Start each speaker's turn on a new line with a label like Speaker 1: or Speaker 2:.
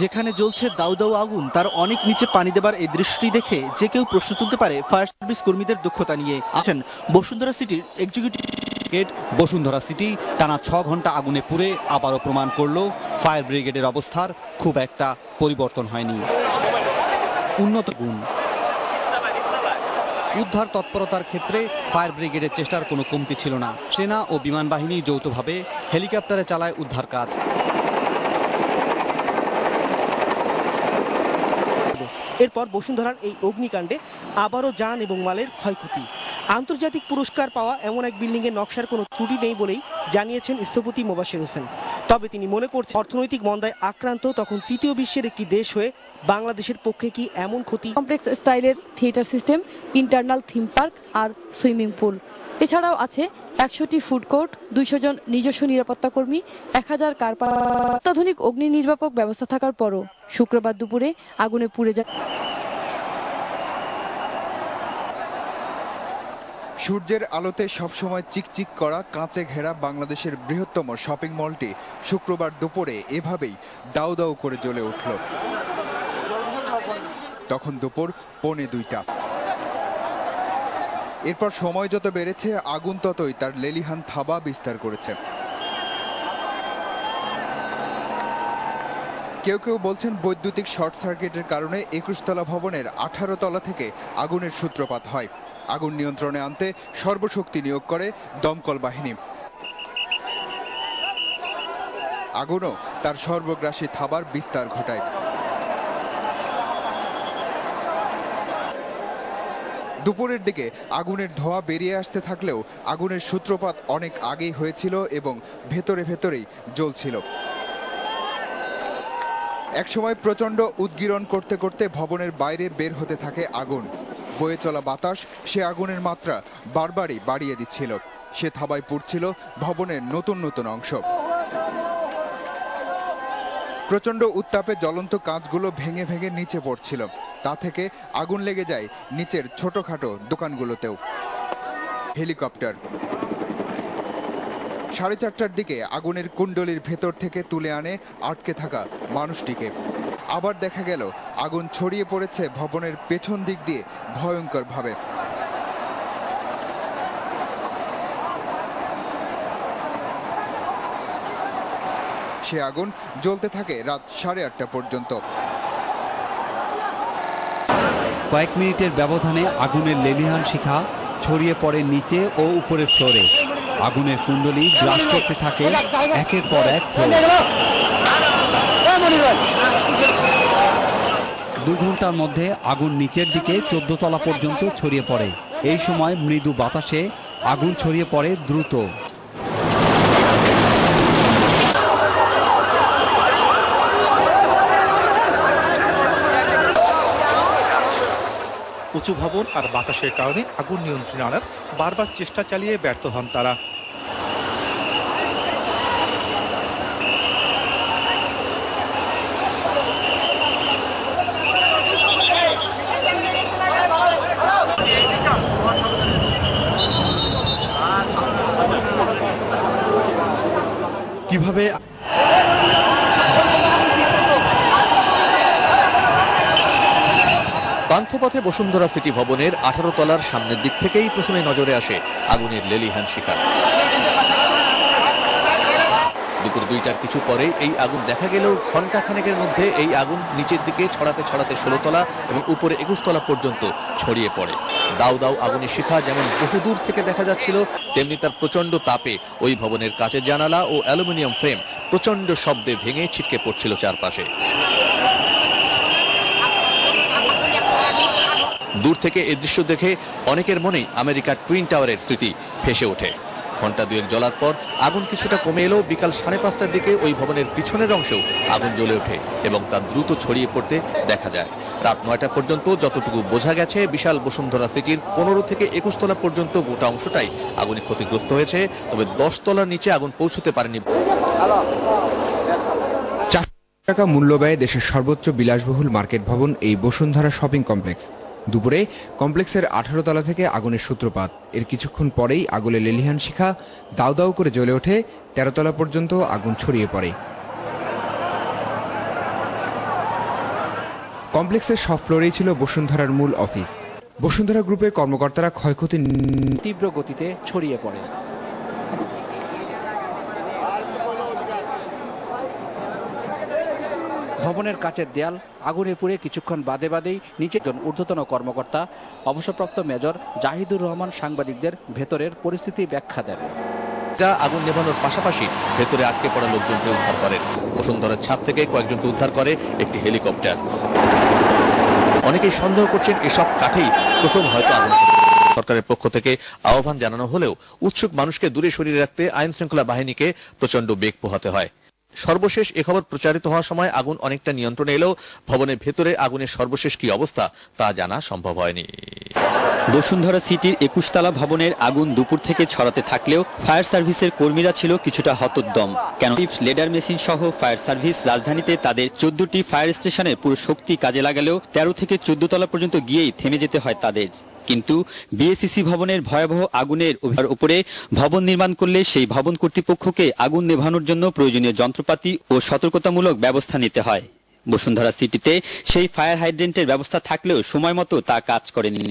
Speaker 1: যেখানে জ্বলছে দাউ দাউ আগুন তার অনেক নিচে পানি দেবার এই দৃশ্যটি দেখে যে কেউ প্রশ্ন তুলতে পারে ফায়ার সার্ভিস কর্মীদের দক্ষতা নিয়ে। আছেন বসুন্ধরা সিটির এক্সিকিউটিভ
Speaker 2: বসুন্ধরা সিটি টানা 6 ঘন্টা আগুনে পুড়ে আবারও প্রমাণ করলো ফায়ার ব্রিগেডের অবস্থার খুব একটা পরিবর্তন হয়নি। উন্নত গুণ উদ্ধার তৎপরতার ক্ষেত্রে ফায়ার ব্রিগেডের চেষ্টার কোনো কমতি ছিল না। সেনা ও বিমান বাহিনী যৌথভাবে হেলিকপ্টারে চালায় উদ্ধার কাজ।
Speaker 3: এরপর বসুন্ধরার এই অগ্নিকাণ্ডে আবারও যান এবং মালের ক্ষয়ক্ষতি। আন্তর্জাতিক পুরস্কার পাওয়া এমন এক বিল্ডিংয়ের নকশার কোনো ত্রুটি নেই বলেই জানিয়েছেন স্থপতি মোবাশ্বের হোসেন। তবে তিনি মনে করছেন অর্থনৈতিক মন্দায় আক্রান্ত তখন তৃতীয় বিশ্বের একটি দেশ হয়ে বাংলাদেশের পক্ষে কি এমন ক্ষতি।
Speaker 4: কমপ্লেক্স স্টাইলের theatre system, internal theme park আর সুইমিং পুল, এছাড়াও আছে 100টি ফুড কোর্ট, 200 জন নিজস্ব নিরাপত্তা কর্মী, 1000 কার অত্যাধুনিক অগ্নি নির্বাপক ব্যবস্থা থাকার পরও শুক্রবার দুপুরে আগুনে পুড়ে যায়।
Speaker 5: সূর্যের আলোতে সবসময় চিকচিক করা কাঁচে ঘেরা বাংলাদেশের বৃহত্তম শপিং মলটি শুক্রবার দুপুরে এভাবেই দাউ দাউ করে জ্বলে উঠল। তখন দুপুর 1:45। এরপর সময় যত বেড়েছে আগুন ততই তার লেলিহান থাবা বিস্তার করেছে। কেউ কেউ বলছেন বৈদ্যুতিক শর্ট সার্কিটের কারণে 21 তলা ভবনের 18 তলা থেকে আগুনের সূত্রপাত হয়। আগুন নিয়ন্ত্রণে আনতে সর্বশক্তি নিয়োগ করে দমকল বাহিনী। আগুনও তার সর্বগ্রাসী থাবার বিস্তার ঘটায়। দুপুরের দিকে আগুনের ধোঁয়া বেরিয়ে আসতে থাকলেও আগুনের সূত্রপাত অনেক আগেই হয়েছিল এবং ভেতরে ভেতরেই জ্বলছিল। একসময় প্রচণ্ড উদ্গীরণ করতে করতে ভবনের বাইরে বের হতে থাকে আগুন। বয়ে চলা বাতাস সে আগুনের মাত্রা বারবারই বাড়িয়ে দিচ্ছিল। সে থাবায় পুড়ছিল ভবনের নতুন নতুন অংশ। প্রচণ্ড উত্তাপে জ্বলন্ত কাঁচগুলো ভেঙে ভেঙে নিচে পড়ছিল। তা থেকে আগুন লেগে যায় নিচের ছোটখাটো দোকানগুলোতেও। হেলিকপ্টার 4:30টার দিকে আগুনের কুণ্ডলীর ভেতর থেকে তুলে আনে আটকে থাকা মানুষটিকে। আবার দেখা গেল আগুন ছড়িয়ে পড়েছে ভবনের পেছন দিক দিয়ে ভয়ঙ্করভাবে। সে আগুন জ্বলতে থাকে রাত 8:30 পর্যন্ত।
Speaker 6: কয়েক মিনিটের ব্যবধানে আগুনের লেলিহান শিখা ছড়িয়ে পড়ে নিচে ও উপরের ফ্লোরে। আগুনের কুণ্ডলী গ্রাস করতে থাকে একের পর এক ফ্লোর। 2 ঘন্টার মধ্যে আগুন নিচের দিকে 14 তলা পর্যন্ত ছড়িয়ে পড়ে। এই সময় মৃদু বাতাসে আগুন ছড়িয়ে পড়ে দ্রুত।
Speaker 7: উঁচু ভবন আর বাতাসের কারণে আগুন নিয়ন্ত্রণে আনার বারবার চেষ্টা চালিয়ে ব্যর্থ হন তারা। কিভাবে
Speaker 8: পান্থপথে বসুন্ধরা সিটি ভবনের 18 তলার সামনের দিক থেকেই প্রথমে নজরে আসে আগুনের লেলিহান শিখা। দুপুর 2টার কিছু পরে এই আগুন দেখা গেলেও ঘণ্টাখানেকের মধ্যে এই আগুন নিচের দিকে ছড়াতে ছড়াতে 16 তলা এবং উপরে 21 তলা পর্যন্ত ছড়িয়ে পড়ে। দাউ দাউ আগুনের শিখা যেমন বহুদূর থেকে দেখা যাচ্ছিল, তেমনি তার প্রচন্ড তাপে ওই ভবনের কাচের জানালা ও অ্যালুমিনিয়াম ফ্রেম প্রচন্ড শব্দে ভেঙে ছিটকে পড়ছিল চারপাশে। দূর থেকে এই দৃশ্য দেখে অনেকের মনেই আমেরিকার টুইন টাওয়ারের স্মৃতি ভেসে ওঠে। ঘণ্টা দুয়েক জ্বলার পর আগুন কিছুটা কমে এলেও বিকাল 5:30টার দিকে ওই ভবনের পিছনের অংশেও আগুন জ্বলে ওঠে এবং তা দ্রুত ছড়িয়ে পড়তে দেখা যায়। রাত 9টা পর্যন্ত যতটুকু বোঝা গেছে, বিশাল বসুন্ধরা সিটির 15 থেকে 21 তলা পর্যন্ত গোটা অংশটাই আগুনে ক্ষতিগ্রস্ত হয়েছে। তবে 10 তলার নিচে আগুন পৌঁছতে পারেনি।
Speaker 9: 4 টাকা মূল্যব্যয়ে দেশের সর্বোচ্চ বিলাসবহুল মার্কেট ভবন এই বসুন্ধরা শপিং কমপ্লেক্স। দুপুরে কমপ্লেক্সের 18 তলা থেকে আগুনের সূত্রপাত। এর কিছুক্ষণ পরেই আগুনের লেলিহান শিখা দাউ দাউ করে জ্বলে ওঠে। 13 তলা পর্যন্ত আগুন ছড়িয়ে পড়ে। কমপ্লেক্সের সব ফ্লোরেই ছিল বসুন্ধরার মূল অফিস। বসুন্ধরা গ্রুপের কর্মকর্তারা ক্ষয়ক্ষতি
Speaker 3: তীব্র গতিতে ছড়িয়ে পড়ে। ভবনের কাচের দেয়াল আগুনে পুড়ে কিছুক্ষণ বাদেই নিচে একজন ঊর্ধ্বতন কর্মকর্তা অবসরপ্রাপ্ত মেজর জাহিদুর রহমান সাংবাদিকদের ভেতরের পরিস্থিতি ব্যাখ্যা দেন।
Speaker 8: আগুন নেভানোর পাশাপাশি ভেতরে আটকে পড়া লোকজনকে উদ্ধার করেন। বসুন্ধরার ছাদ থেকে কয়েকজনকে উদ্ধার করে একটি হেলিকপ্টার। অনেকেই সন্দেহ করছেন এসব কাঠেই প্রথম হয়তো আগুন। সরকারের পক্ষ থেকে আহ্বান জানানো হলেও উৎসুক মানুষকে দূরে সরিয়ে রাখতে আইন শৃঙ্খলা বাহিনীকে প্রচন্ড বেগ পোহাতে হয়। সর্বশেষ এ খবর প্রচারিত হওয়ার সময় আগুন অনেকটা নিয়ন্ত্রণে এলেও ভবনের ভেতরে আগুনের সর্বশেষ কি অবস্থা তা জানা সম্ভব হয়নি।
Speaker 10: বসুন্ধরা সিটির ২১ তলা ভবনের আগুন দুপুর থেকে ছড়াতে থাকলেও ফায়ার সার্ভিসের কর্মীরা ছিল কিছুটা হতোদ্যম। কেন লেডার মেশিন সহ ফায়ার সার্ভিস রাজধানীতে তাদের ১৪টি ফায়ার স্টেশনের পুরো শক্তি কাজে লাগালেও ১৩ থেকে ১৪ তলা পর্যন্ত গিয়েই থেমে যেতে হয় তাদের। কিন্তু বিএসিসি ভবনের ভয়াবহ আগুনের উপরে ভবন নির্মাণ করলে সেই ভবন কর্তৃপক্ষকে আগুন নেভানোর জন্য প্রয়োজনীয় যন্ত্রপাতি ও সতর্কতামূলক ব্যবস্থা নিতে হয়। বসুন্ধরা সিটিতে সেই ফায়ার হাইড্রেন্টের ব্যবস্থা থাকলেও সময় মতো তা কাজ করেনি।